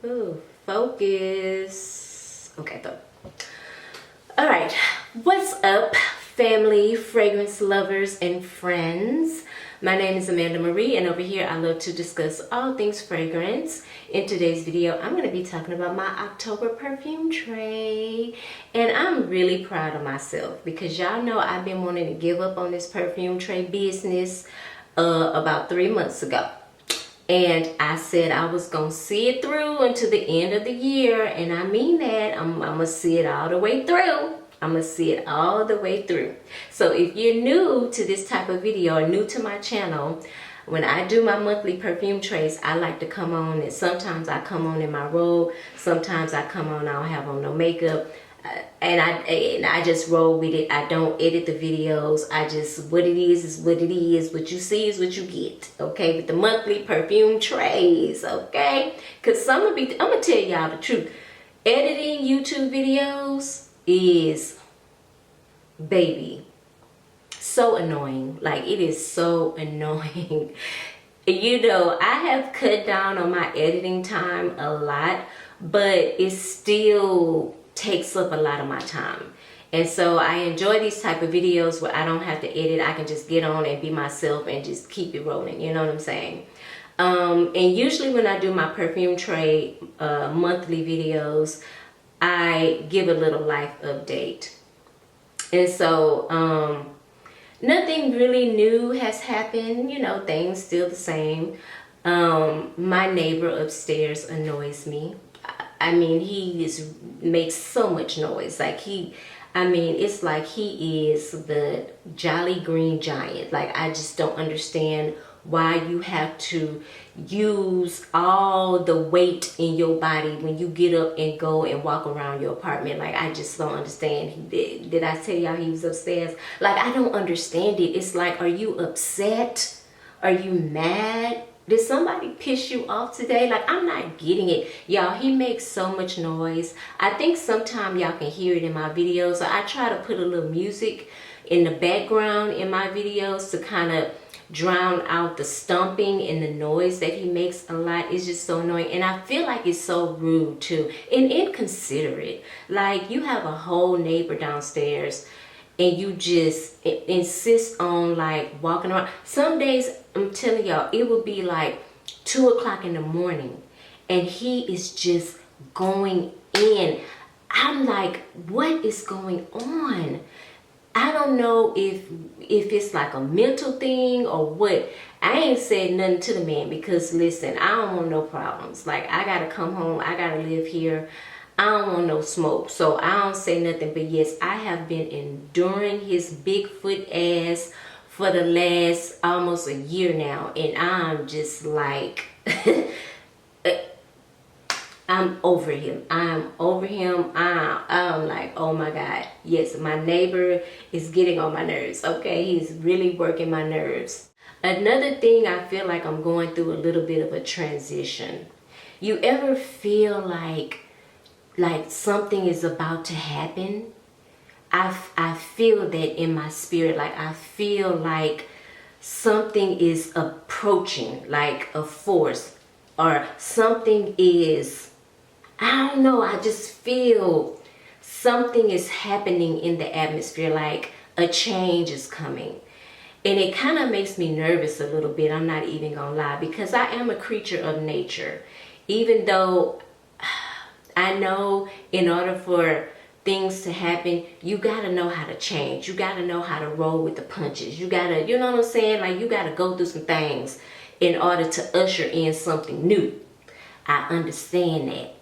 Ooh, focus. Okay, though. All right, what's up, family, fragrance lovers, and friends? My name is Amanda Marie, and over here I love to discuss all things fragrance. In today's video, I'm going to be talking about my October perfume tray, and I'm really proud of myself because y'all know I've been wanting to give up on this perfume tray business about 3 months ago. And I said I was going to see it through until the end of the year. And I mean that. I'm going to see it all the way through. I'm going to see it all the way through. So if you're new to this type of video or new to my channel, when I do my monthly perfume trays, I like to come on, and sometimes I come on in my robe. Sometimes I come on, I don't have on no makeup. And I just roll with it. I don't edit the videos. I just, what it is what it is. What you see is what you get. Okay, with the monthly perfume trays. Okay, because I'm gonna tell y'all the truth. Editing YouTube videos is, baby, so annoying. Like, it is so annoying. You know, I have cut down on my editing time a lot, but it still takes up a lot of my time. And so I enjoy these type of videos where I don't have to edit. I can just get on and be myself and just keep it rolling. You know what I'm saying? And usually when I do my perfume tray monthly videos, I give a little life update. And so nothing really new has happened. You know, things still the same. My neighbor upstairs annoys me. I mean, he makes so much noise. Like, it's like he is the Jolly Green Giant. Like, I just don't understand why you have to use all the weight in your body when you get up and go and walk around your apartment. Like, I just don't understand. Did I tell y'all he was upstairs? Like, I don't understand it. It's like, are you upset? Are you mad? Did somebody piss you off today? Like, I'm not getting it. Y'all, he makes so much noise. I think sometimes y'all can hear it in my videos. So I try to put a little music in the background in my videos to kind of drown out the stomping and the noise that he makes a lot. It's just so annoying. And I feel like it's so rude too and inconsiderate. Like, you have a whole neighbor downstairs and you just insist on like walking around. Some days, I'm telling y'all, it will be like 2 o'clock in the morning and he is just going in. I'm like, what is going on? I don't know if it's like a mental thing or what. I ain't said nothing to the man because, listen, I don't want no problems. Like, I gotta come home, I gotta live here. I don't want no smoke, so I don't say nothing. But yes, I have been enduring his Bigfoot ass for the last almost a year now, and I'm just like, I'm over him. I'm over him. I'm like, oh my God. Yes, my neighbor is getting on my nerves, okay? He's really working my nerves. Another thing, I feel like I'm going through a little bit of a transition. You ever feel like something is about to happen? I feel that in my spirit. Like, I feel like something is approaching, like a force, or something is, I don't know, I just feel something is happening in the atmosphere, like a change is coming. And it kind of makes me nervous a little bit, I'm not even gonna lie, because I am a creature of nature. Even though I know in order for things to happen, you gotta know how to change. You gotta know how to roll with the punches. You gotta, you know what I'm saying? Like, you gotta go through some things in order to usher in something new. I understand that.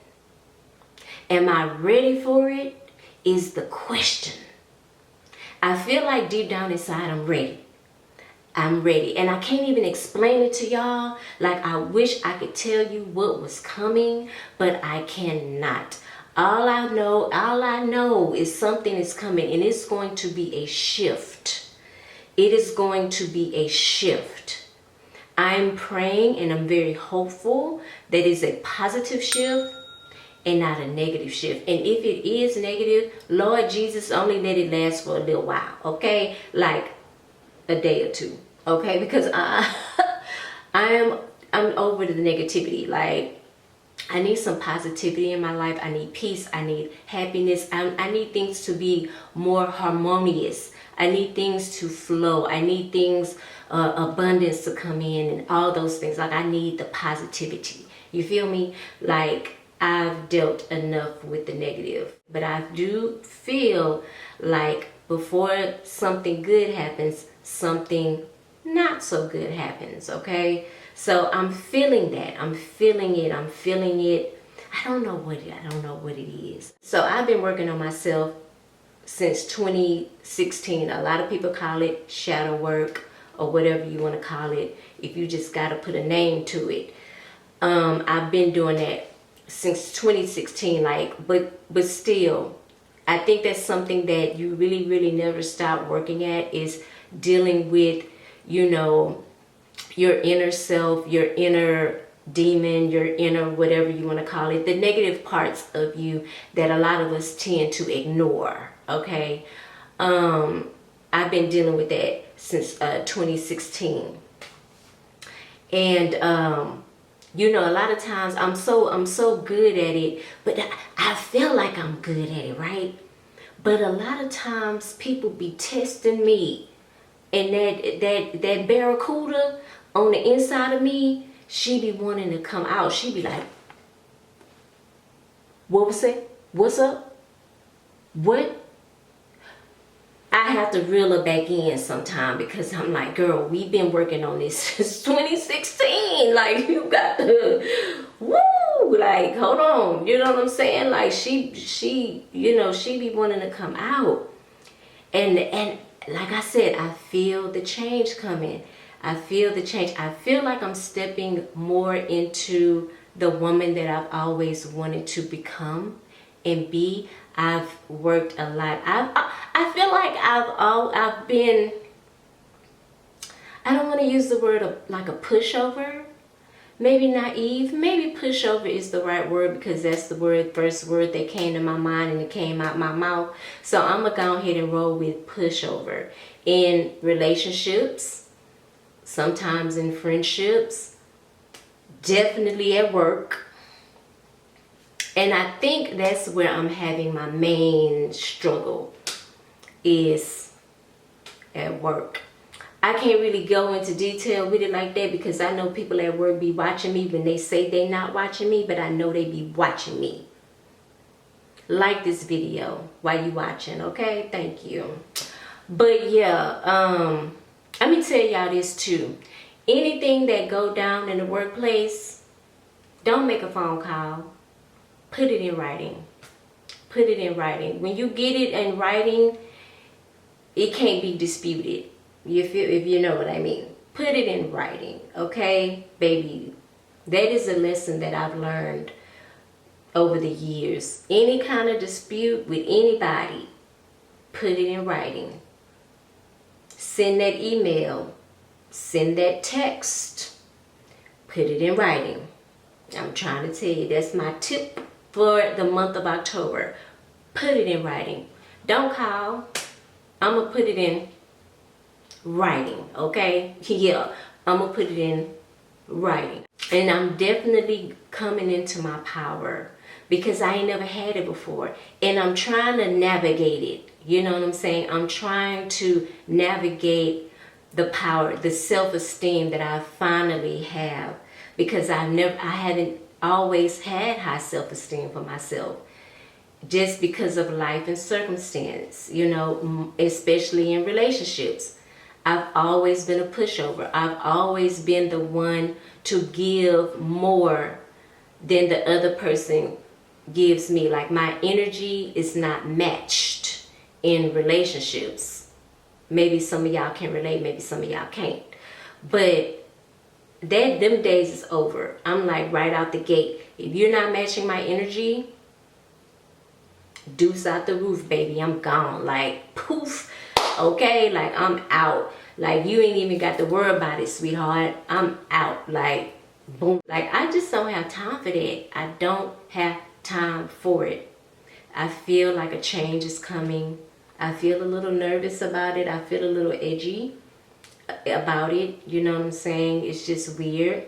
Am I ready for it? Is the question. I feel like deep down inside, I'm ready. I'm ready. And I can't even explain it to y'all. Like, I wish I could tell you what was coming, but I cannot. All I know is something is coming, and it's going to be a shift. It is going to be a shift. I'm praying and I'm very hopeful that it's a positive shift and not a negative shift. And if it is negative, Lord Jesus, only let it last for a little while, okay? Like a day or two, okay? Because I'm over the negativity. Like, I need some positivity in my life. I need peace. I need happiness. I need things to be more harmonious. I need things to flow. I need things, abundance to come in and all those things. Like I need the positivity. You feel me? Like I've dealt enough with the negative. But I do feel like before something good happens, something not so good happens, okay? So I'm feeling that. I'm feeling it. I'm feeling it. I don't know what it is. So I've been working on myself since 2016. A lot of people call it shadow work or whatever you want to call it. If you just got to put a name to it. I've been doing that since 2016, but still, I think that's something that you really never stop working at, is dealing with, your inner self, your inner demon, your inner whatever you want to call it, the negative parts of you that a lot of us tend to ignore, okay? I've been dealing with that since 2016. And a lot of times I'm so good at it, but I feel like I'm good at it, right? But a lot of times people be testing me, and that barracuda on the inside of me, she be wanting to come out. She be like, what was it? What's up? What? I have to reel her back in sometime, because I'm like, girl, we've been working on this since 2016. Like, you got to, woo, like, hold on. You know what I'm saying? Like, she be wanting to come out. And like I said, I feel the change coming. I feel the change. I feel like I'm stepping more into the woman that I've always wanted to become and be. I've worked a lot. I feel like I've been, I don't want to use the word like a pushover. Maybe naive. Maybe pushover is the right word, because that's the first word that came to my mind and it came out my mouth. So I'm going to go ahead and roll with pushover. In relationships, sometimes in friendships, definitely at work. And I think that's where I'm having my main struggle, is at work. I can't really go into detail with it like that, because I know people at work be watching me when they say they not watching me, but I know they be watching me. Like this video while you watching, okay? Thank you. But yeah, let me tell y'all this too. Anything that go down in the workplace, don't make a phone call. Put it in writing. Put it in writing. When you get it in writing, it can't be disputed. If you know what I mean. Put it in writing, okay, baby? That is a lesson that I've learned over the years. Any kind of dispute with anybody, put it in writing. Send that email. Send that text. Put it in writing. I'm trying to tell you, that's my tip for the month of October. Put it in writing. Don't call. I'm going to put it in writing, okay? Yeah, I'm going to put it in writing. And I'm definitely coming into my power, because I ain't never had it before. And I'm trying to navigate it. You know what I'm saying? I'm trying to navigate the power, the self-esteem that I finally have, because I haven't always had high self-esteem for myself, just because of life and circumstance, especially in relationships. I've always been a pushover. I've always been the one to give more than the other person gives me. Like, my energy is not matched in relationships. Maybe some of y'all can relate, maybe some of y'all can't. But them days is over. I'm like, right out the gate, if you're not matching my energy, deuce out the roof, baby. I'm gone. Like, poof. Okay, like, I'm out. Like, you ain't even got to worry about it, sweetheart. I'm out. Like, boom. Like, I just don't have time for that. I don't have time for it. I feel like a change is coming. I feel a little nervous about it. I feel a little edgy about it. You know what I'm saying? It's just weird.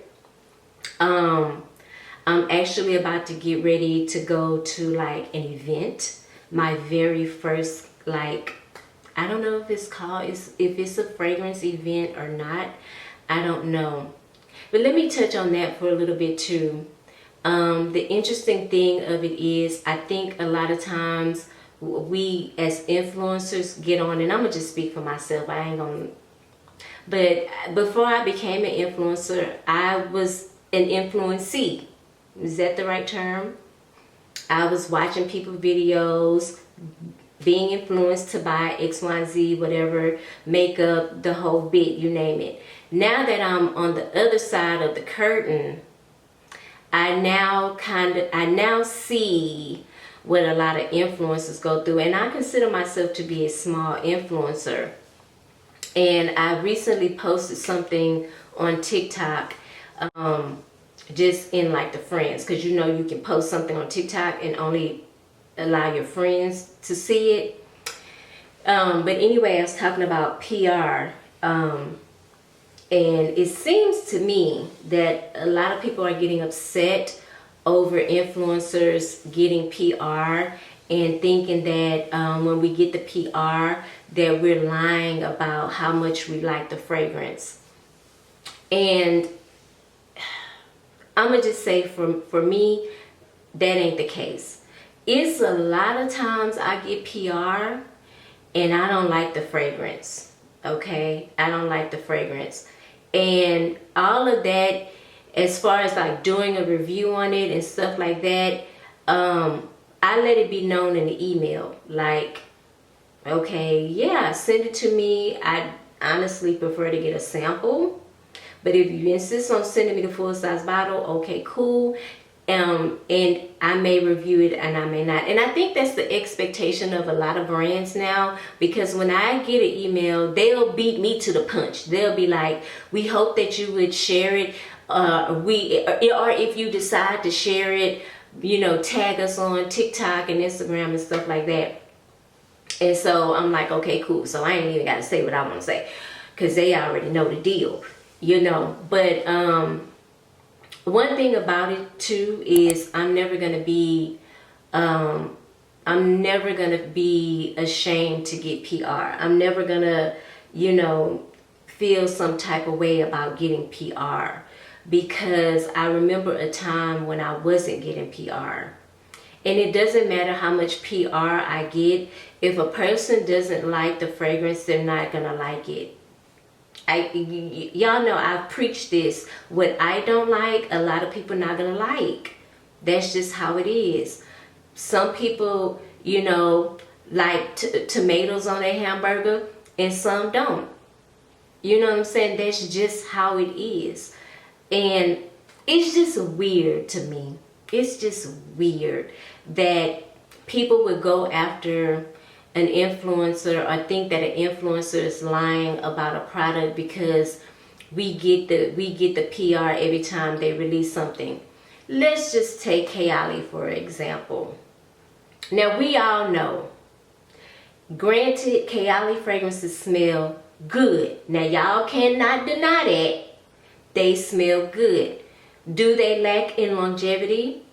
I'm actually about to get ready to go to like an event. My very first, like, I don't know if it's called, if it's a fragrance event or not. I don't know. But let me touch on that for a little bit too. The interesting thing of it is, I think a lot of times we as influencers get on, and I'm gonna just speak for myself. I ain't gonna, but before I became an influencer, I was an influencee. Is that the right term? I was watching people's videos, being influenced to buy X, Y, Z, whatever, makeup, the whole bit, you name it. Now that I'm on the other side of the curtain, I now see what a lot of influencers go through, and I consider myself to be a small influencer. And I recently posted something on TikTok, just in like the friends, because you know you can post something on TikTok and only allow your friends to see it. But anyway, I was talking about PR, and it seems to me that a lot of people are getting upset over influencers getting PR and thinking that when we get the PR that we're lying about how much we like the fragrance. And I'm gonna just say for me, that ain't the case. It's a lot of times I get PR and I don't like the fragrance, okay? I don't like the fragrance. And all of that, as far as like doing a review on it and stuff like that, I let it be known in the email. Like, okay, yeah, send it to me. I honestly prefer to get a sample. But if you insist on sending me the full size bottle, okay, cool. And I may review it and I may not. And I think that's the expectation of a lot of brands now, because when I get an email, they'll beat me to the punch. They'll be like, we hope that you would share it. Or if you decide to share it, you know, tag us on TikTok and Instagram and stuff like that. And so I'm like, okay, cool. So I ain't even got to say what I want to say, because they already know the deal, you know. But one thing about it too is I'm never gonna be ashamed to get PR. I'm never gonna, you know, feel some type of way about getting PR, because I remember a time when I wasn't getting PR. And it doesn't matter how much PR I get. If a person doesn't like the fragrance, they're not gonna like it. Y'all know I've preached this. What I don't like, a lot of people not gonna like. That's just how it is. Some people, you know, like tomatoes on their hamburger and some don't. You know what I'm saying? That's just how it is. And it's just weird to me. It's just weird that people would go after an influencer or think that an influencer is lying about a product because we get the PR every time they release something. Let's just take Kayali for example. Now we all know, granted, Kayali fragrances smell good. Now y'all cannot deny that. They smell good. Do they lack in longevity?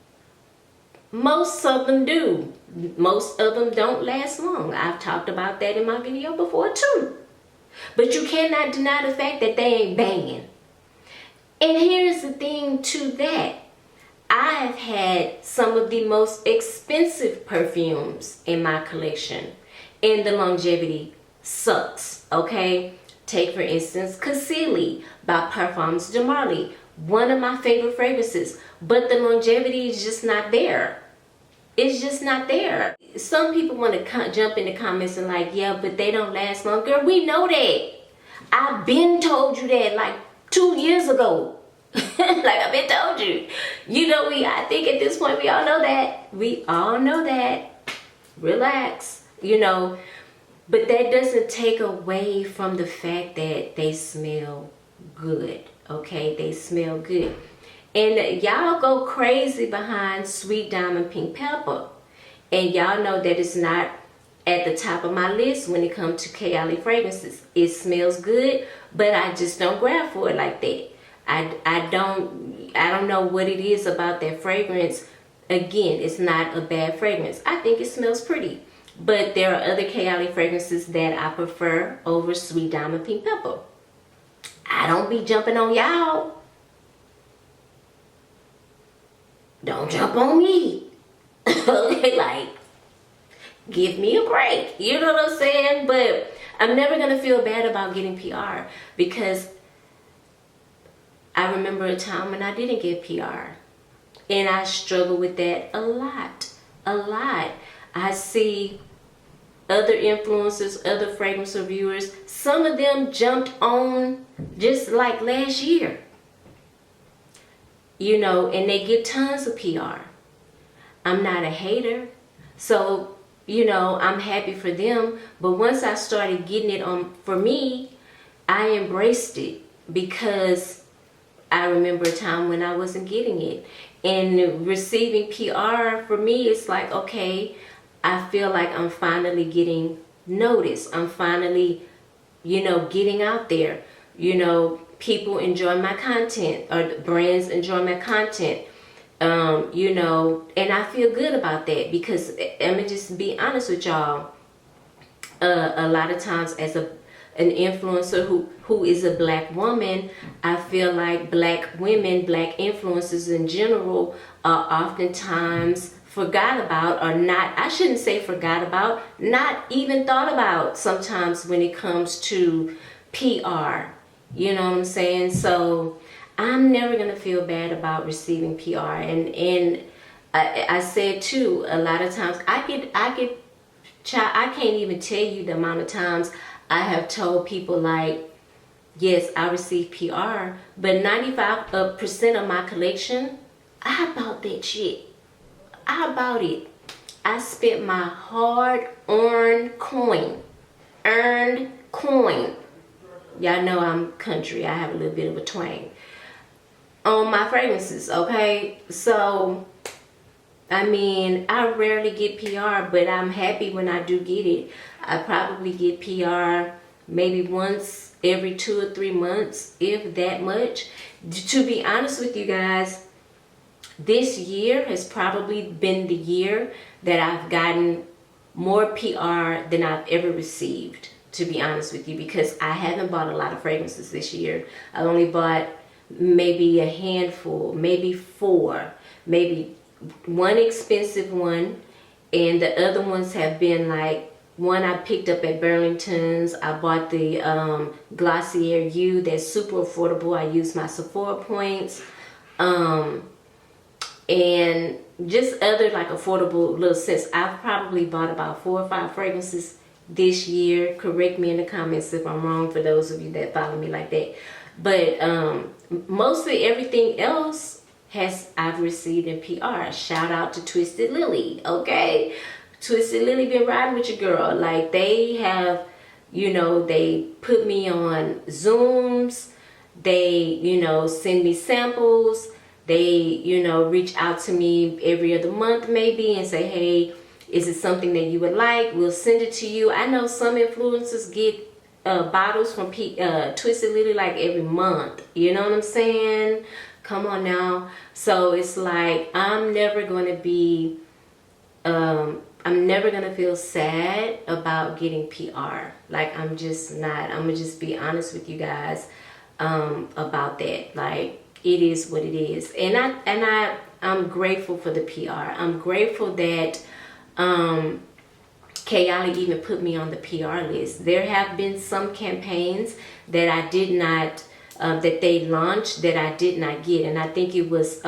Most of them do. Most of them don't last long. I've talked about that in my video before too. But you cannot deny the fact that they ain't banging. And here's the thing to that. I've had some of the most expensive perfumes in my collection, and the longevity sucks, okay? Take for instance Cassili by Parfums de Marly. One of my favorite fragrances, but the longevity is just not there. It's just not there. Some people want to jump in the comments and like, yeah, but they don't last long. Girl, we know that. I've been told you that like 2 years ago. Like I've been told you. You know, I think at this point we all know that. We all know that. Relax, you know. But that doesn't take away from the fact that they smell good. Okay, they smell good. And y'all go crazy behind Sweet Diamond Pink Pepper. And y'all know that it's not at the top of my list when it comes to Kayali fragrances. It smells good, but I just don't grab for it like that. I don't know what it is about that fragrance. Again, it's not a bad fragrance. I think it smells pretty. But there are other Kayali fragrances that I prefer over Sweet Diamond Pink Pepper. I don't be jumping on y'all. Don't jump on me. Okay, like, give me a break. You know what I'm saying? But I'm never going to feel bad about getting PR, because I remember a time when I didn't get PR. And I struggle with that a lot. A lot. I see other influencers, other fragrance reviewers, some of them jumped on just like last year. You know, and they get tons of PR. I'm not a hater. So, you know, I'm happy for them. But once I started getting it on for me, I embraced it, because I remember a time when I wasn't getting it. And receiving PR for me, it's like, okay, I feel like I'm finally getting noticed. I'm finally, you know, getting out there. You know, people enjoy my content, or brands enjoy my content. You know, and I feel good about that, because I'm gonna just be honest with y'all. A lot of times, as an influencer who is a black woman, I feel like black women, black influencers in general, are oftentimes forgot about, or not, I shouldn't say forgot about, not even thought about sometimes when it comes to PR. You know what I'm saying? So I'm never gonna feel bad about receiving PR. And I said too, a lot of times I can't even tell you the amount of times I have told people, like, yes, I receive PR, but 95% of my collection, I bought that shit. I bought it. I spent my hard-earned coin. Y'all know I'm country. I have a little bit of a twang on my fragrances, okay? So, I mean, I rarely get PR, but I'm happy when I do get it. I probably get PR maybe once every 2 or 3 months, if that much. To be honest with you guys, this year has probably been the year that I've gotten more PR than I've ever received, to be honest with you, because I haven't bought a lot of fragrances this year. I only bought maybe a handful, maybe 4, maybe one expensive one, and the other ones have been like, one I picked up at Burlington's. I bought the Glossier U, that's super affordable. I used my Sephora points. And just other like affordable little scents. I've probably bought about 4 or 5 fragrances this year. Correct me in the comments if I'm wrong, for those of you that follow me like that. But mostly everything else I've received in PR. Shout out to Twisted Lily, okay? Twisted Lily been riding with your girl. Like, they have, you know, they put me on Zooms. They, you know, send me samples. They, you know, reach out to me every other month maybe and say, hey, is it something that you would like? We'll send it to you. I know some influencers get bottles from Twisted Lily like every month. You know what I'm saying? Come on now. So it's like, I'm never going to be, I'm never going to feel sad about getting PR. Like, I'm just not. I'm going to just be honest with you guys about that. Like, it is what it is. And I'm grateful for the PR. I'm grateful that Kayali even put me on the PR list. There have been some campaigns that I did not, that they launched that I did not get. And I think it was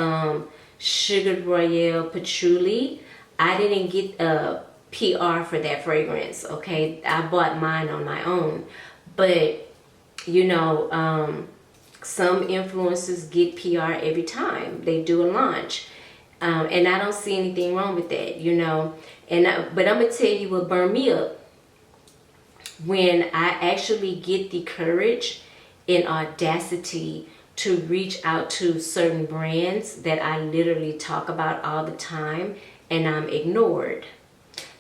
Sugar Royale Patchouli. I didn't get a PR for that fragrance, okay? I bought mine on my own. But, you know, some influencers get PR every time they do a launch. And I don't see anything wrong with that, you know. But I'm going to tell you what burned me up. When I actually get the courage and audacity to reach out to certain brands that I literally talk about all the time, and I'm ignored.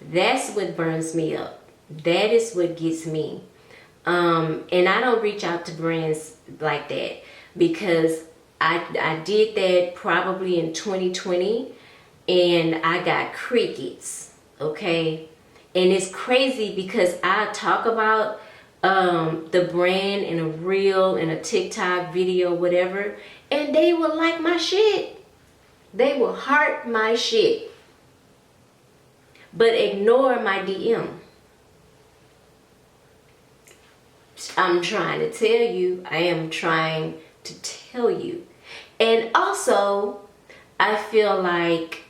That's what burns me up. That is what gets me. And I don't reach out to brands like that, because I did that probably in 2020, and I got crickets, okay? And it's crazy because I talk about the brand in a reel, in a TikTok video, whatever, and they will like my shit. They will heart my shit, but ignore my DM. I'm trying to tell you. I am trying to tell you. And also, I feel like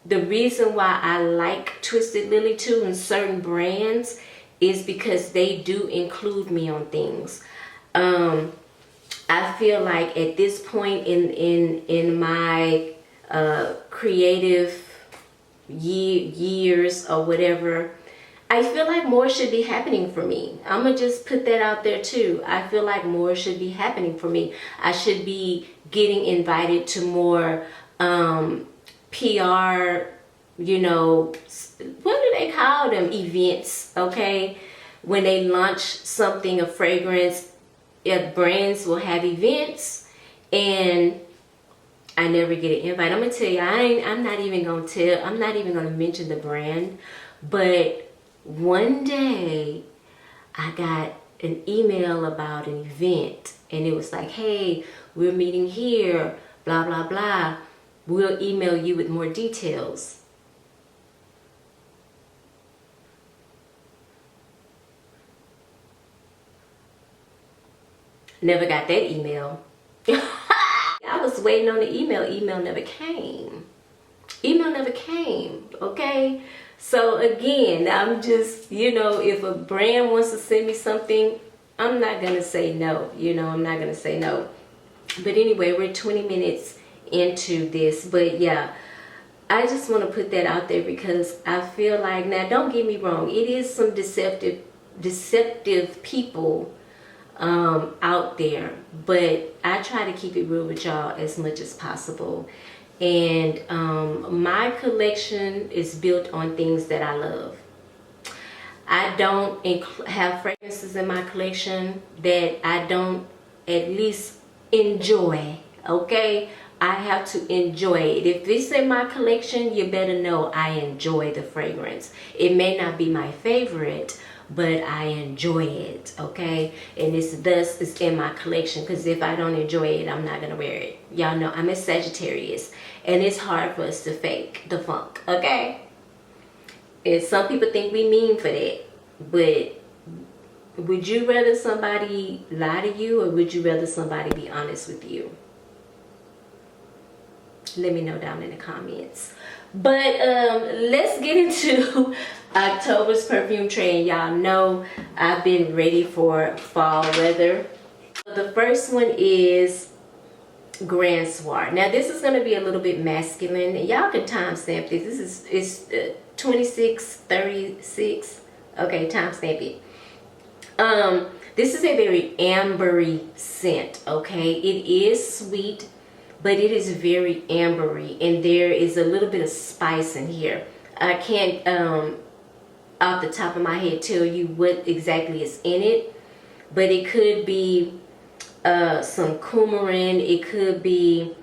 the reason why I like Twisted Lily too and certain brands is because they do include me on things. I feel like at this point in my creative years or whatever, I feel like more should be happening for me. I'm gonna just put that out there too. I feel like more should be happening for me. I should be getting invited to more PR, you know, what do they call them? Events, okay? When they launch something, a fragrance, brands will have events, and I never get an invite. I'm gonna tell you, I'm not even gonna mention the brand, but one day I got an email about an event, and it was like, hey, we're meeting here, blah, blah, blah. We'll email you with more details. Never got that email. I was waiting on the email. Email never came. Email never came, okay? So again, I'm just, you know, if a brand wants to send me something, I'm not going to say no. You know, I'm not going to say no. But anyway, we're 20 minutes into this. But yeah, I just want to put that out there because I feel like, now don't get me wrong, it is some deceptive people out there, but I try to keep it real with y'all as much as possible. And my collection is built on things that I love. I don't have fragrances in my collection that I don't at least enjoy, okay? I have to enjoy it. If it's in my collection, you better know I enjoy the fragrance. It may not be my favorite, but I enjoy it, okay? And it's in my collection, because if I don't enjoy it, I'm not gonna wear it. Y'all know I'm a Sagittarius, and it's hard for us to fake the funk, okay? And some people think we mean for that, but would you rather somebody lie to you, or would you rather somebody be honest with you? Let me know down in the comments. But let's get into October's perfume tray. And y'all know I've been ready for fall weather. The first one is Grand Soir. Now this is going to be a little bit masculine, and y'all can timestamp this. It's 26:36. Okay, timestamp it. This is a very ambery scent. Okay, it is sweet, but it is very ambery, and there is a little bit of spice in here. I can't off the top of my head tell you what exactly is in it, but it could be some coumarin, it could be,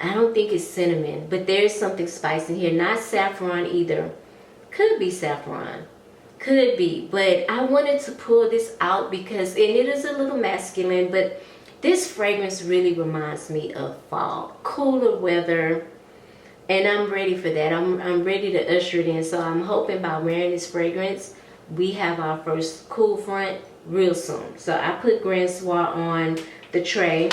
I don't think it's cinnamon, but there's something spicy in here. Not saffron either. Could be saffron, could be, but I wanted to pull this out because, and it is a little masculine, but this fragrance really reminds me of fall, cooler weather, and I'm ready for that. I'm ready to usher it in. So I'm hoping by wearing this fragrance, we have our first cool front real soon. So I put Grand Soir on the tray.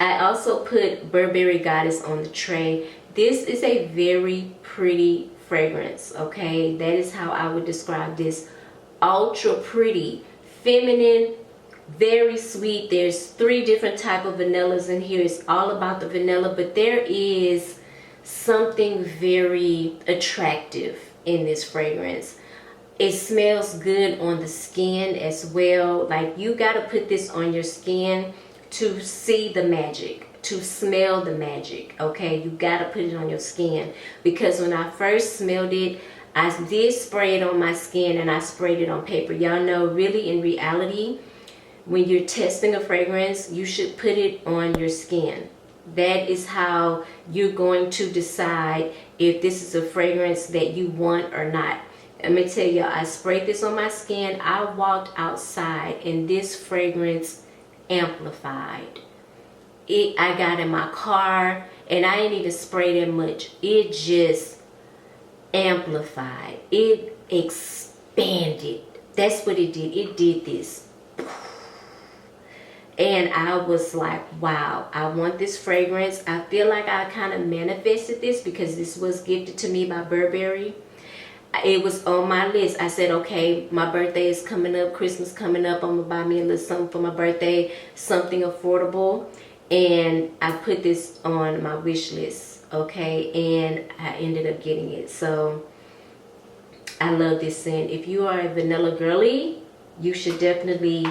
I also put Burberry Goddess on the tray. This is a very pretty fragrance, okay? That is how I would describe this. Ultra pretty, feminine, very sweet. There's 3 different type of vanillas in here. It's all about the vanilla, but there is something very attractive in this fragrance. It smells good on the skin as well. Like, you got to put this on your skin to see the magic, to smell the magic, okay? You got to put it on your skin, because when I first smelled it, I did spray it on my skin and I sprayed it on paper. Y'all know, really, in reality, when you're testing a fragrance, you should put it on your skin. That is how you're going to decide if this is a fragrance that you want or not. Let me tell you, I sprayed this on my skin. I walked outside and this fragrance amplified. I got in my car and I didn't even spray that much. It just amplified. It expanded. That's what it did. It did this. And I was like, wow, I want this fragrance. I feel like I kind of manifested this because this was gifted to me by Burberry. It was on my list. I said, okay, my birthday is coming up, Christmas coming up. I'm gonna buy me a little something for my birthday, something affordable. And I put this on my wish list, okay? And I ended up getting it. So I love this scent. If you are a vanilla girly, you should definitely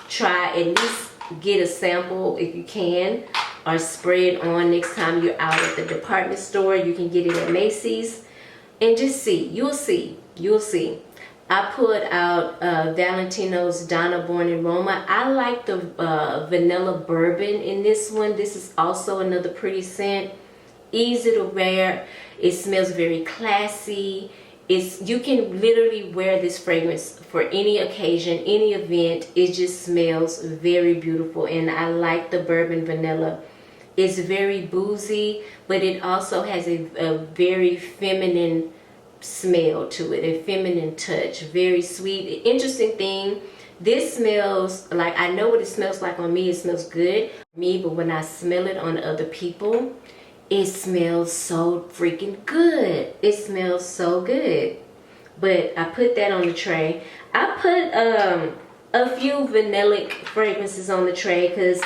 try, at least get a sample if you can, or spray it on next time you're out at the department store. You can get it at Macy's and just see. You'll see. You'll see. I put out Valentino's Donna Born Aroma. I like the vanilla bourbon in this one. This is also another pretty scent. Easy to wear. It smells very classy. You can literally wear this fragrance for any occasion, any event. It just smells very beautiful, and I like the bourbon vanilla. It's very boozy, but it also has a very feminine smell to it, a feminine touch, very sweet. Interesting thing, this smells like, I know what it smells like on me. It smells good on me, but when I smell it on other people, it smells so freaking good. It smells so good. But I put that on the tray. I put a few vanillic fragrances on the tray because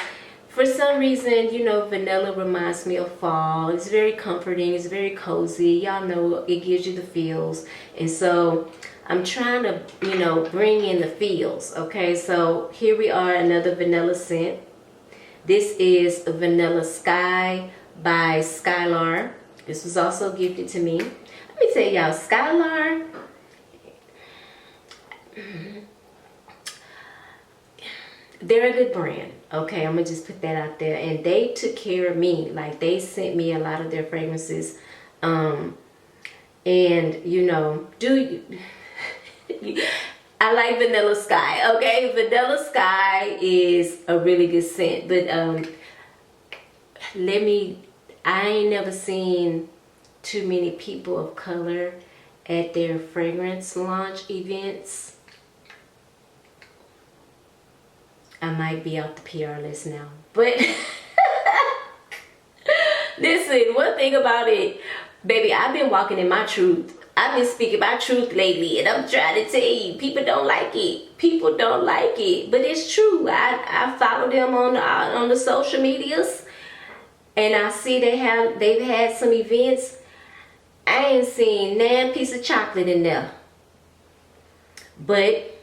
for some reason, you know, vanilla reminds me of fall. It's very comforting. It's very cozy. Y'all know it gives you the feels. And so I'm trying to, you know, bring in the feels. Okay, so here we are, another vanilla scent. This is Vanilla Sky by Skylar. This was also gifted to me. Let me tell y'all, Skylar, they're a good brand. Okay, I'm gonna just put that out there. And they took care of me. Like, they sent me a lot of their fragrances. And you know, I like Vanilla Sky. Okay, Vanilla Sky is a really good scent. But I ain't never seen too many people of color at their fragrance launch events. I might be off the PR list now, but listen, one thing about it, baby, I've been walking in my truth. I've been speaking my truth lately, and I'm trying to tell you, people don't like it. People don't like it, but it's true. I follow them on the social medias, and I see they've had some events. I ain't seen nan piece of chocolate in there, but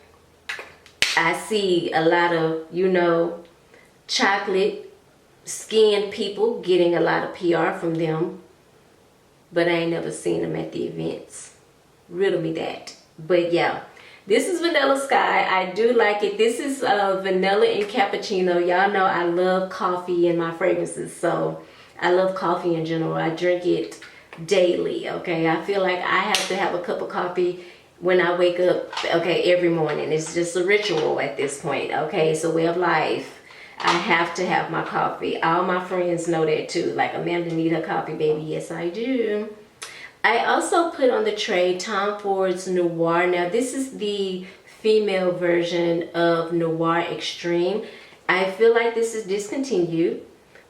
I see a lot of, you know, chocolate skinned people getting a lot of PR from them, but I ain't never seen them at the events. Riddle me that. But yeah, this is Vanilla Sky. I do like it. This is vanilla and cappuccino. Y'all know I love coffee in my fragrances, so I love coffee in general. I drink it daily, okay? I feel like I have to have a cup of coffee when I wake up, okay, every morning. It's just a ritual at this point, okay? It's a way of life. I have to have my coffee. All my friends know that too. Like, Amanda need her coffee, baby. Yes, I do. I also put on the tray Tom Ford's Noir. Now, this is the female version of Noir Extreme. I feel like this is discontinued,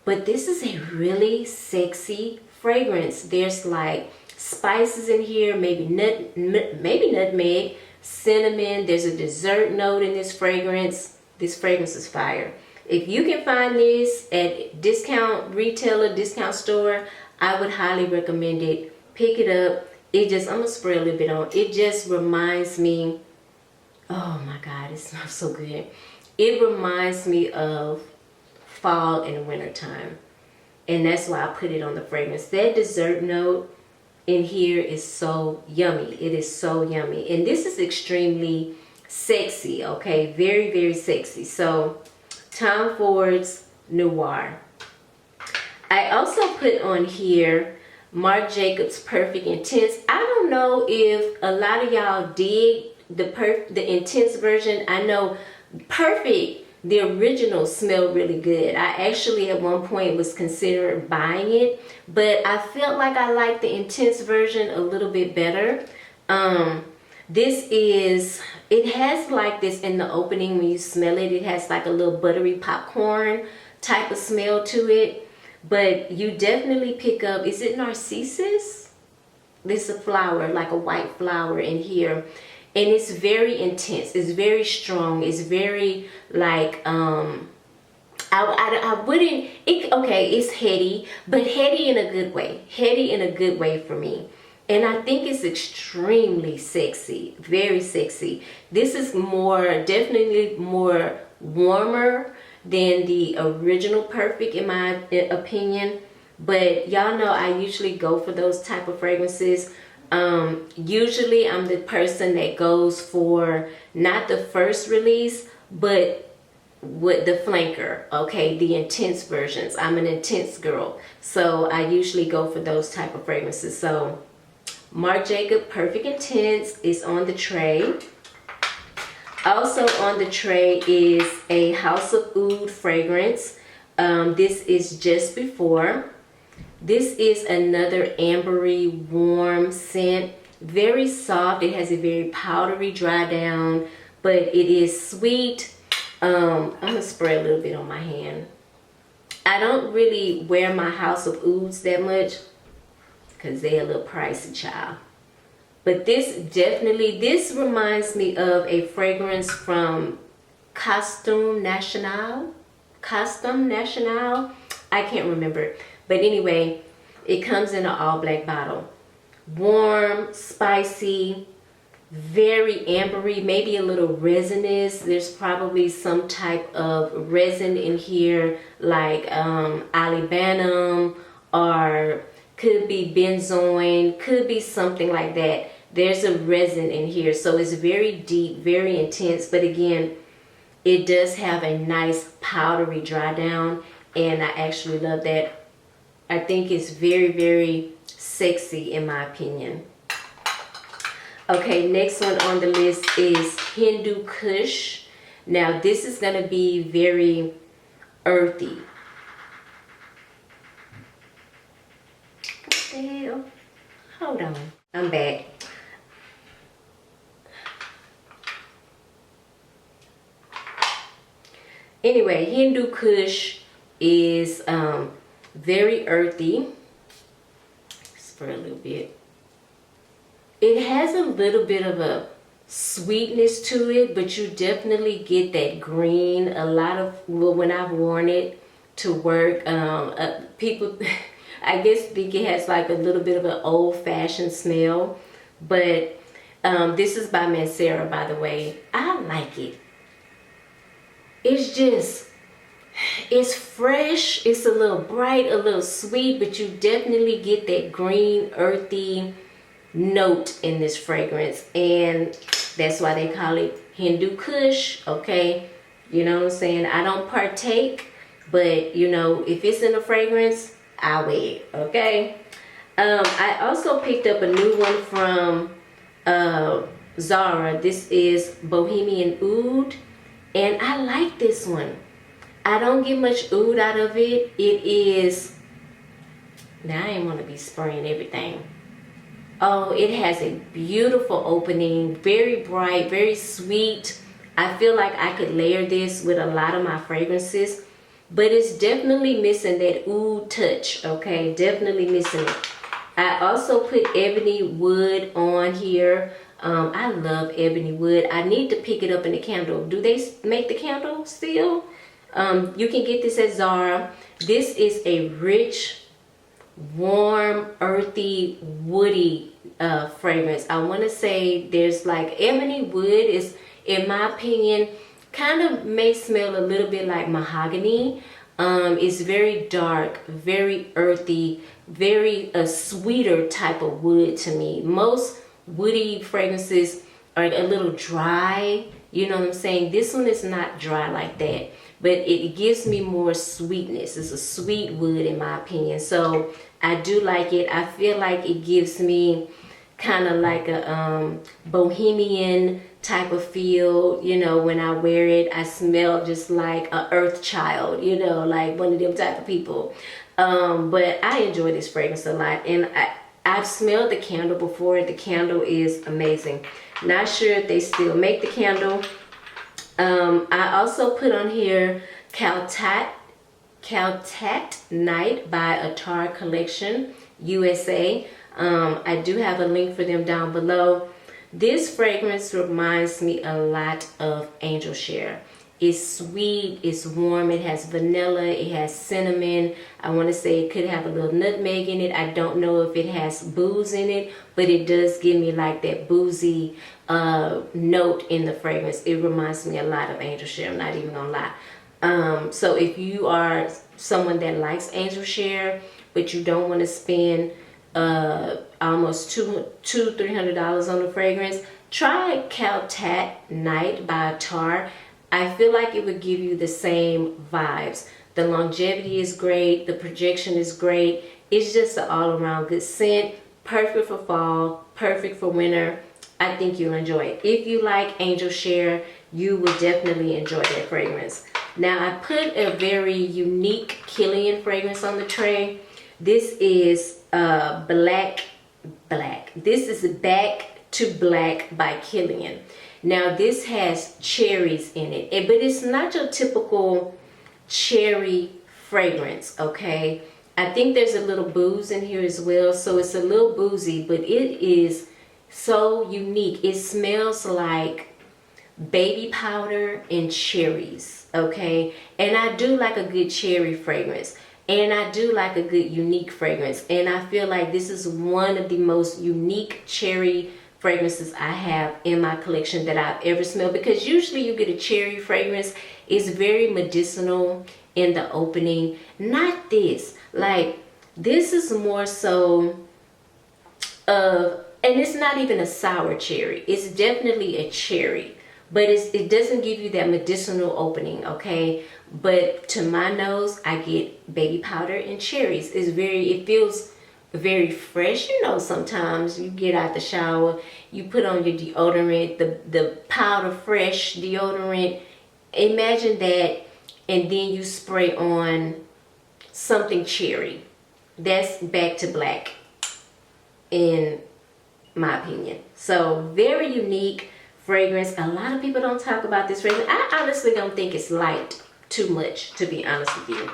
but this is a really sexy fragrance. There's like spices in here, maybe nutmeg, cinnamon. There's a dessert note in this fragrance. This fragrance is fire. If you can find this at discount retailer, discount store, I would highly recommend it. Pick it up. I'm gonna spray a little bit on. It just reminds me, oh my God, it smells so good. It reminds me of fall and winter time. And that's why I put it on the fragrance. That dessert note in here is so yummy. It is so yummy. And this is extremely sexy, okay? Very, very sexy. So, Tom Ford's Noir. I also put on here Marc Jacobs Perfect Intense. I don't know if a lot of y'all dig the intense version. I know Perfect, the original, smelled really good. I actually at one point was considering buying it, but I felt like I liked the intense version a little bit better. It has like this in the opening when you smell it. It has like a little buttery popcorn type of smell to it. But you definitely pick up, is it narcissus? This is a flower, like a white flower in here. And it's very intense. It's very strong. It's very like, I wouldn't, okay, it's heady, but heady in a good way. Heady in a good way for me. And I think it's extremely sexy, very sexy. This is definitely more warmer than the original Perfect in my opinion. But y'all know I usually go for those type of fragrances. Usually I'm the person that goes for not the first release, but with the flanker, okay, the intense versions. I'm an intense girl, so I usually go for those type of fragrances. So Marc Jacobs Perfect Intense is on the tray. Also on the tray is a House of Oud fragrance. This is Just Before. This is another ambery warm scent, very soft. It has a very powdery dry down, but it is sweet. I'm gonna spray a little bit on my hand. I don't really wear my House of Ouds that much because they're a little pricey, child. But this reminds me of a fragrance from Costume National. I can't remember. But anyway, it comes in an all black bottle. Warm, spicy, very ambery, maybe a little resinous. There's probably some type of resin in here, like olibanum, or could be benzoin, could be something like that. There's a resin in here, so it's very deep, very intense, but again, it does have a nice powdery dry down, and I actually love that. I think it's very, very sexy in my opinion. Okay, next one on the list is Hindu Kush. Now this is going to be very earthy. What the hell? Hold on. I'm back. Anyway, Hindu Kush is very earthy. Spray a little bit. It has a little bit of a sweetness to it, but you definitely get that green. A lot of, well, when I've worn it to work, people I guess think it has like a little bit of an old-fashioned smell, but this is by Mercari, by the way. I like it. It's fresh, it's a little bright, a little sweet, but you definitely get that green, earthy note in this fragrance, and that's why they call it Hindu Kush, okay? You know what I'm saying? I don't partake, but you know, if it's in a fragrance, I'll wear it, okay? I also picked up a new one from Zara. This is Bohemian Oud, and I like this one. I don't get much oud out of it. It is, now I ain't want to be spraying everything. Oh, it has a beautiful opening, very bright, very sweet. I feel like I could layer this with a lot of my fragrances, but it's definitely missing that oud touch, okay? Definitely missing it. I also put Ebony Wood on here. I love Ebony Wood. I need to pick it up in the candle. Do they make the candle still? You can get this at Zara. This is a rich, warm, earthy, woody fragrance. I want to say there's like Ebony Wood is, in my opinion, kind of may smell a little bit like mahogany. It's very dark, very earthy, very sweeter type of wood to me. Most woody fragrances are a little dry, You know what I'm saying? This one is not dry like that, but it gives me more sweetness. It's a sweet wood in my opinion. So I do like it. I feel like it gives me kind of like a bohemian type of feel. You know, when I wear it, I smell just like a earth child, you know, like one of them type of people. But I enjoy this fragrance a lot, and I've smelled the candle before. The candle is amazing. Not sure if they still make the candle. I also put on here Caltat Night by Attar Collection USA. I do have a link for them down below. This fragrance reminds me a lot of Angel Share. It's sweet, it's warm, it has vanilla, it has cinnamon. I want to say it could have a little nutmeg in it. I don't know if it has booze in it, but it does give me like that boozy note in the fragrance. It reminds me a lot of Angel Share, I'm not even gonna lie. So if you are someone that likes Angel Share, but you don't want to spend almost $200-300 on the fragrance, try Caltat Night by Attar. I feel like it would give you the same vibes. The longevity is great, the projection is great. It's just an all-around good scent. Perfect for fall, perfect for winter. I think you'll enjoy it. If you like Angel Share, you will definitely enjoy that fragrance. Now I put a very unique Killian fragrance on the tray. This is Black. This is Back to Black by Killian. Now this has cherries in it, but it's not your typical cherry fragrance, okay? I think there's a little booze in here as well, so it's a little boozy, but it is so unique. It smells like baby powder and cherries, okay? And I do like a good cherry fragrance, and I do like a good unique fragrance, and I feel like this is one of the most unique cherry fragrances I have in my collection that I've ever smelled, because usually you get a cherry fragrance, it's very medicinal in the opening. Not this. Like, this is more so of, and it's not even a sour cherry, it's definitely a cherry, but it doesn't give you that medicinal opening, okay? But to my nose, I get baby powder and cherries. It feels very fresh. You know, sometimes you get out the shower, you put on your deodorant, the powder fresh deodorant, imagine that, and then you spray on something cherry. That's Back to Black in my opinion. So very unique fragrance. A lot of people don't talk about this fragrance. I honestly don't think it's liked too much, to be honest with you.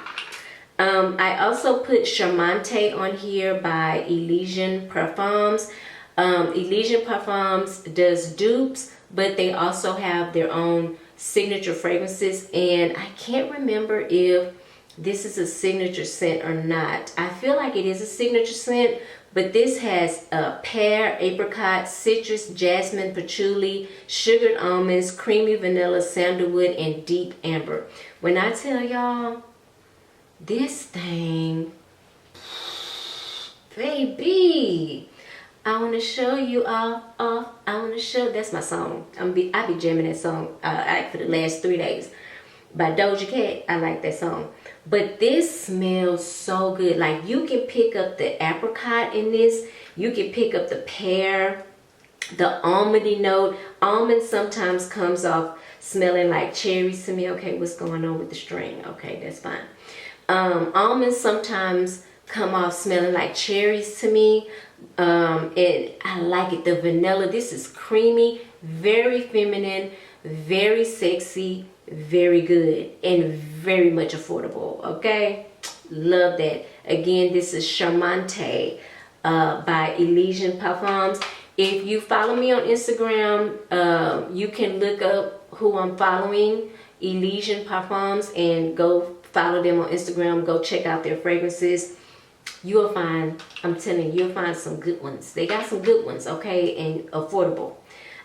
I also put Charmante on here by Elysian Perfumes. Elysian Perfumes does dupes, but they also have their own signature fragrances, and I can't remember if this is a signature scent or not. I feel like it is a signature scent, but this has pear, apricot, citrus, jasmine, patchouli, sugared almonds, creamy vanilla, sandalwood, and deep amber. When I tell y'all, this thing, baby, I want to show you I want to show, that's my song. I be jamming that song for the last 3 days by Doja Cat. I like that song. But this smells so good. Like, you can pick up the apricot in this. You can pick up the pear, the almondy note. Almond sometimes comes off smelling like cherries to me. Okay, what's going on with the string? Okay, that's fine. Almonds sometimes come off smelling like cherries to me, and I like it. The vanilla, this is creamy, very feminine, very sexy, very good, and very much affordable. Okay, love that. Again, this is Charmante by Elysian Perfumes. If you follow me on Instagram, you can look up who I'm following, Elysian Perfumes, and go follow them on Instagram. Go check out their fragrances. You'll find, I'm telling you, you'll find some good ones. They got some good ones, okay, and affordable.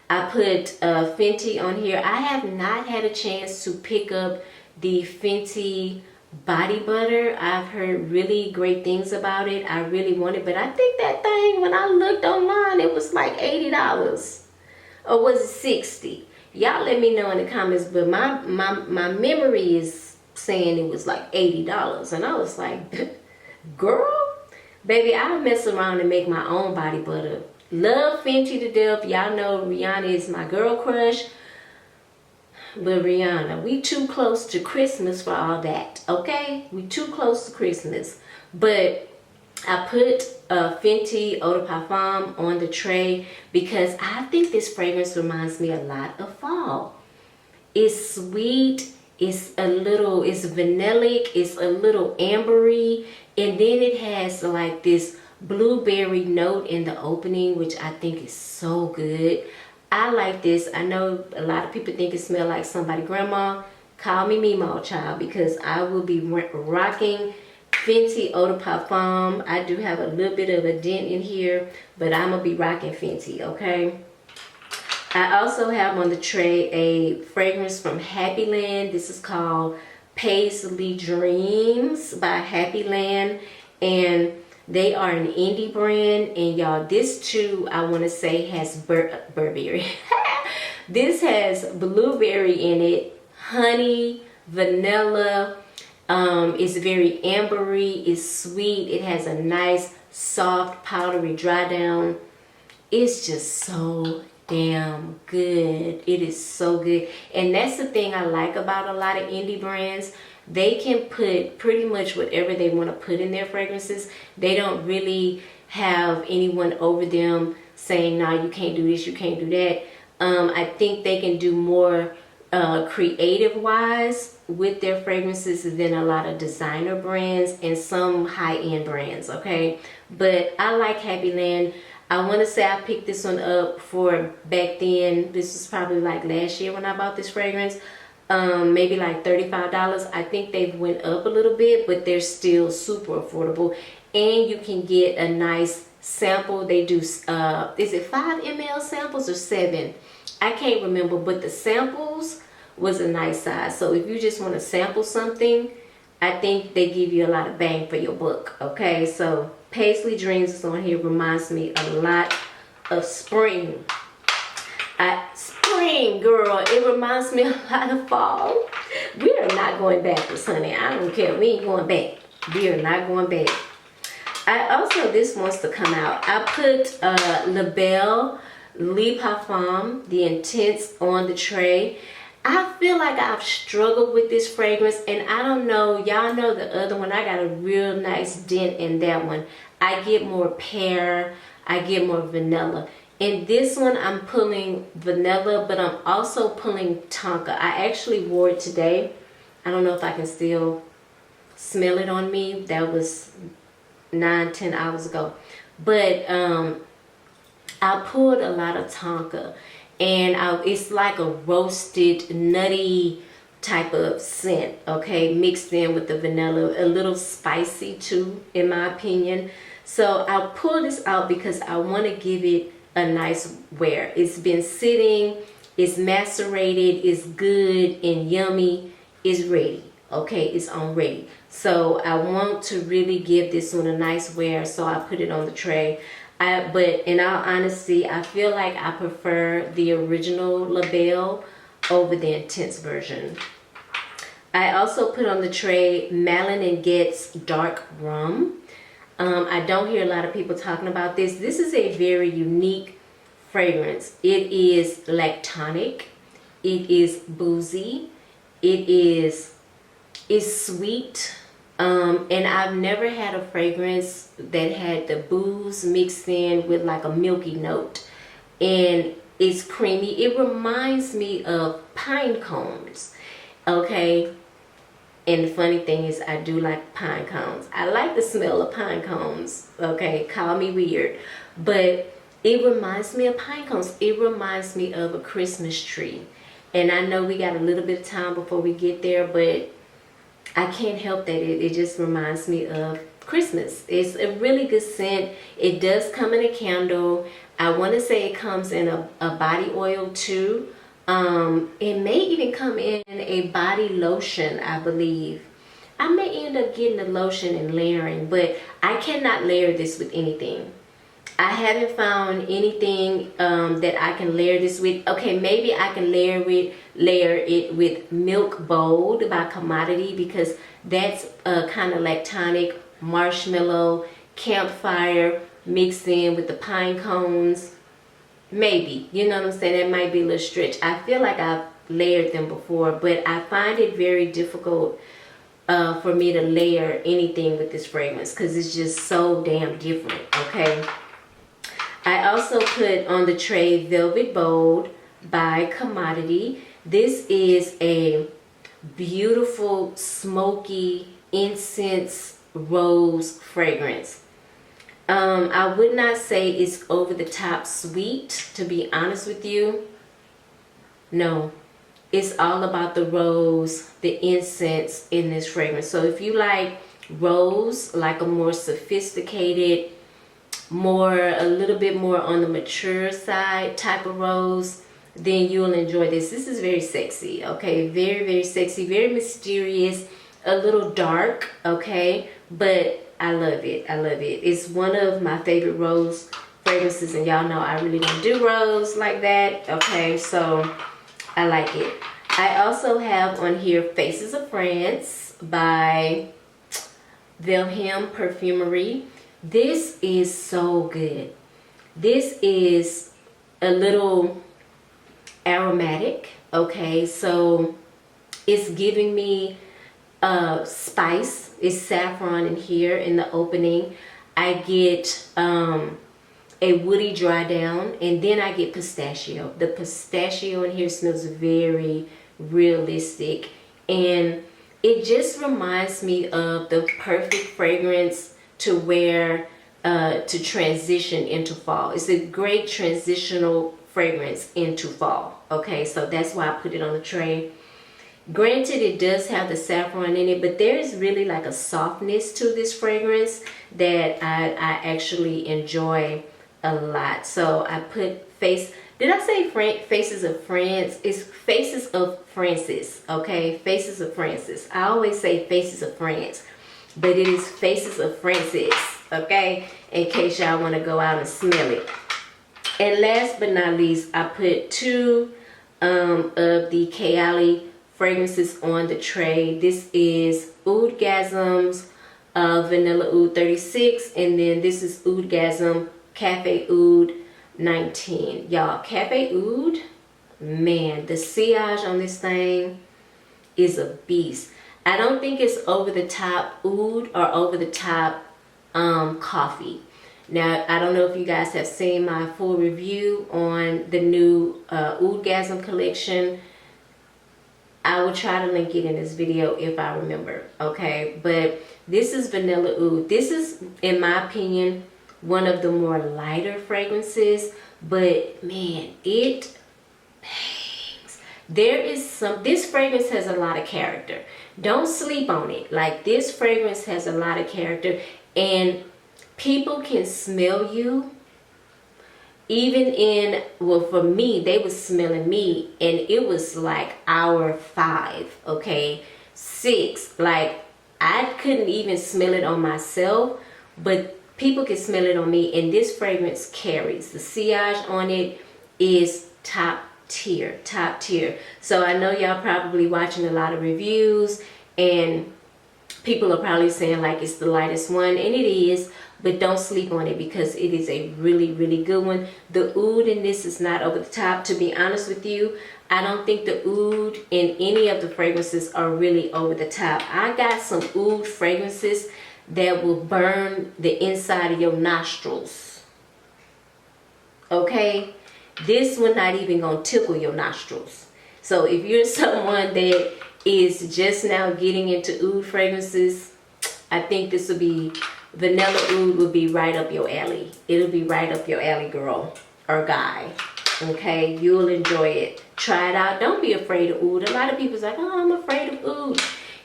I put Fenty on here. I have not had a chance to pick up the Fenty body butter. I've heard really great things about it. I really want it, but I think that thing, when I looked online, it was like $80. Or was it $60? Y'all let me know in the comments, but my memory is saying it was like $80. And I was like, girl, baby, I'll mess around and make my own body butter. Love Fenty to death. Y'all know Rihanna is my girl crush. But Rihanna, we too close to Christmas for all that, okay? We too close to Christmas. But I put Fenty Eau de Parfum on the tray because I think this fragrance reminds me a lot of fall. It's sweet, it's vanillic, it's a little ambery, and then it has like this blueberry note in the opening, which I think is so good. I like this. I know a lot of people think it smells like somebody grandma. Call me Mimo, child, because I will be rocking Fenty Eau de Parfum. I do have a little bit of a dent in here, but I'm going to be rocking Fenty, okay? I also have on the tray a fragrance from Happy Land. This is called Paisley Dreams by Happy Land, and they are an indie brand. And y'all, this too, I want to say, has Burberry. This has blueberry in it, honey, vanilla. It's very ambery, it's sweet, it has a nice soft powdery dry down. It's just so damn good. It is so good. And that's the thing I like about a lot of indie brands. They can put pretty much whatever they want to put in their fragrances. They don't really have anyone over them saying, nah, you can't do this, you can't do that. I think they can do more creative wise with their fragrances than a lot of designer brands and some high-end brands, okay? But I like Happy Land. I want to say I picked this one up for back then. This was probably like last year when I bought this fragrance. Maybe like $35. I think they've went up a little bit, but they're still super affordable. And you can get a nice sample. They do, is it 5 ml samples or 7? I can't remember, but the samples was a nice size. So if you just want to sample something, I think they give you a lot of bang for your buck, okay? So Paisley Dreams is on here, reminds me a lot of spring. Spring, girl, it reminds me a lot of fall. We are not going backwards, honey. I don't care. We ain't going back. We are not going back. I also, this wants to come out. I put La Belle Le Parfum, the Intense, on the tray. I feel like I've struggled with this fragrance, and I don't know, y'all know the other one, I got a real nice dent in that one. I get more pear, I get more vanilla. In this one, I'm pulling vanilla, but I'm also pulling tonka. I actually wore it today. I don't know if I can still smell it on me. That was 9-10 hours ago. But I pulled a lot of tonka. And it's like a roasted, nutty type of scent, okay, mixed in with the vanilla, a little spicy too, in my opinion. So I'll pull this out because I want to give it a nice wear. It's been sitting, it's macerated, it's good and yummy, it's ready, okay, it's on ready. So I want to really give this one a nice wear, so I put it on the tray. But in all honesty, I feel like I prefer the original La Belle over the Intense version. I also put on the tray Malin & Getz Dark Rum. I don't hear a lot of people talking about this. This is a very unique fragrance. It is lactonic. It is boozy. It's sweet. And I've never had a fragrance that had the booze mixed in with like a milky note, and it's creamy. It reminds me of pine cones, okay? And the funny thing is, I do like pine cones. I like the smell of pine cones, okay? Call me weird, but it reminds me of pine cones. It reminds me of a Christmas tree. And I know we got a little bit of time before we get there, but I can't help that. It just reminds me of Christmas. It's a really good scent. It does come in a candle. I want to say it comes in a body oil too. It may even come in a body lotion, I believe. I may end up getting the lotion and layering, but I cannot layer this with anything. I haven't found anything that I can layer this with. Okay, maybe I can layer it with Milk Bold by Commodity, because that's kind of lactonic, marshmallow, campfire mixed in with the pine cones. Maybe, you know what I'm saying? That might be a little stretch. I feel like I've layered them before, but I find it very difficult for me to layer anything with this fragrance because it's just so damn different. Okay. I also put on the tray Velvet Bold by Commodity. This is a beautiful, smoky, incense rose fragrance. I would not say it's over the top sweet, to be honest with you. No, it's all about the rose, the incense in this fragrance. So if you like rose, like a more sophisticated, a little bit more on the mature side type of rose, then you'll enjoy this. This is very sexy, okay? Very, very sexy, very mysterious, a little dark, okay? But I love it. I love it. It's one of my favorite rose fragrances, and y'all know I really don't do rose like that, okay? So I like it. I also have on here Faces of France by Elysian Perfumes. This is so good. This is a little aromatic, okay? So it's giving me spice. It's saffron in here in the opening. I get a woody dry down, and then I get pistachio. The pistachio in here smells very realistic, and it just reminds me of the perfect fragrance to wear to transition into fall. It's a great transitional fragrance into fall. Okay, so that's why I put it on the tray. Granted, it does have the saffron in it, but there's really like a softness to this fragrance that I actually enjoy a lot. So I put did I say Faces of France? It's Faces of Francis, okay? Faces of Francis. I always say Faces of France, but it is Faces of Francis, okay? In case y'all want to go out and smell it. And last but not least, I put two of the Kayali fragrances on the tray. This is Oudgasm's Vanilla Oud 36, and then this is Oudgasm Cafe Oud 19. Y'all, Cafe Oud, man, the sillage on this thing is a beast. I don't think it's over the top oud or over the top coffee. Now, I don't know if you guys have seen my full review on the new Oudgasm collection. I will try to link it in this video if I remember, okay? But this is Vanilla Oud. This is, in my opinion, one of the more lighter fragrances, but man, it bangs. This fragrance has a lot of character. Don't sleep on it. Like, this fragrance has a lot of character, and people can smell you. Even well, for me, they was smelling me, and it was like hour 5, okay, 6. Like, I couldn't even smell it on myself, but people can smell it on me, and this fragrance carries. The sillage on it is top tier, top tier. So I know y'all probably watching a lot of reviews, and people are probably saying like it's the lightest one, and it is, but don't sleep on it because it is a really, really good one. The oud in this is not over the top. To be honest with you, I don't think the oud in any of the fragrances are really over the top. I got some oud fragrances that will burn the inside of your nostrils, okay? This one not even gonna tickle your nostrils. So if you're someone that is just now getting into oud fragrances, I think this will be, Vanilla Oud will be right up your alley. It'll be right up your alley, girl or guy, okay? You'll enjoy it. Try it out. Don't be afraid of oud. A lot of people's like, oh, I'm afraid of oud.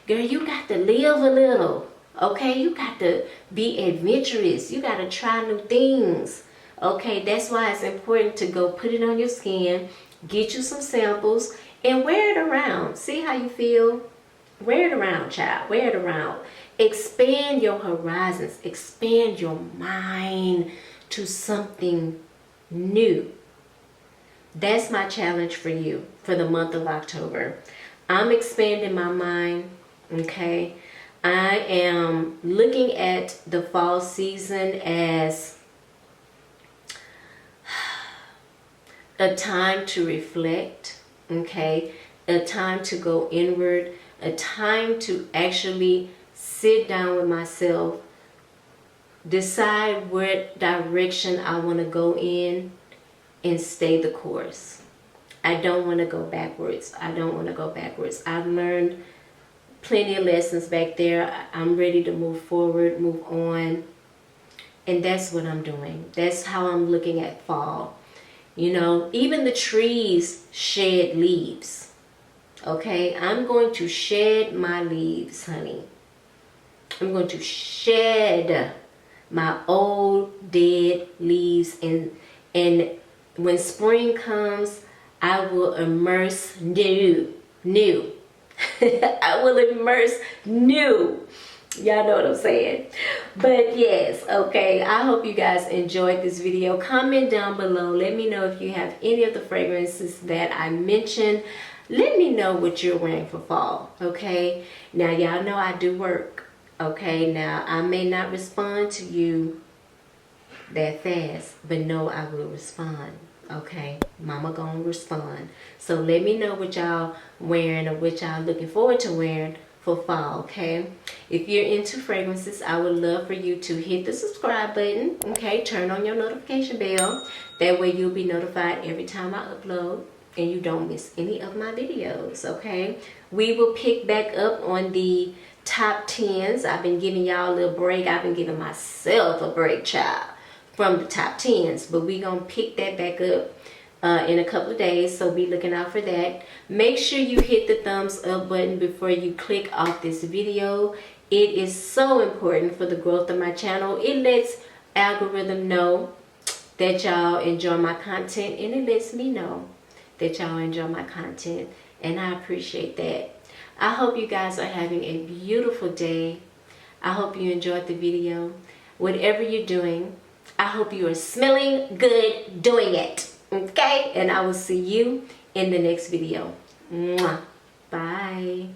Girl, you got to live a little. Okay, you got to be adventurous. You got to try new things. Okay, that's why it's important to go put it on your skin, get you some samples, and wear it around. See how you feel? Wear it around, child. Wear it around. Expand your horizons. Expand your mind. to something new. That's my challenge for you for the month of October. I'm expanding my mind, okay? I am looking at the fall season as a time to reflect, okay? A time to go inward, a time to actually sit down with myself, decide what direction I want to go in, and stay the course. I don't want to go backwards. I don't want to go backwards. I've learned plenty of lessons back there. I'm ready to move forward, move on. And that's what I'm doing. That's how I'm looking at fall. You know, even the trees shed leaves. Okay, I'm going to shed my leaves, honey. I'm going to shed my old dead leaves, and when spring comes, I will immerse new. I will immerse new. Y'all know what I'm saying. But yes, okay, I hope you guys enjoyed this video. Comment down below. Let me know if you have any of the fragrances that I mentioned. Let me know what you're wearing for fall, okay? Now, y'all know I do work, okay? Now, I may not respond to you that fast, but no, I will respond, okay? Mama gonna respond. So let me know what y'all wearing or what y'all looking forward to wearing for fall, okay? If you're into fragrances, I would love for you to hit the subscribe button, okay? Turn on your notification bell. That way you'll be notified every time I upload and you don't miss any of my videos, okay? We will pick back up on the top 10s. I've been giving y'all a little break. I've been giving myself a break, child, from the top 10s, but we gonna pick that back up in a couple of days, so be looking out for that. Make sure you hit the thumbs up button before you click off this video. It is so important for the growth of my channel. It lets algorithm know that y'all enjoy my content, and it lets me know that y'all enjoy my content, and I appreciate that. I hope you guys are having a beautiful day. I hope you enjoyed the video. Whatever you're doing, I hope you are smelling good doing it, okay? And I will see you in the next video. Mwah. Bye.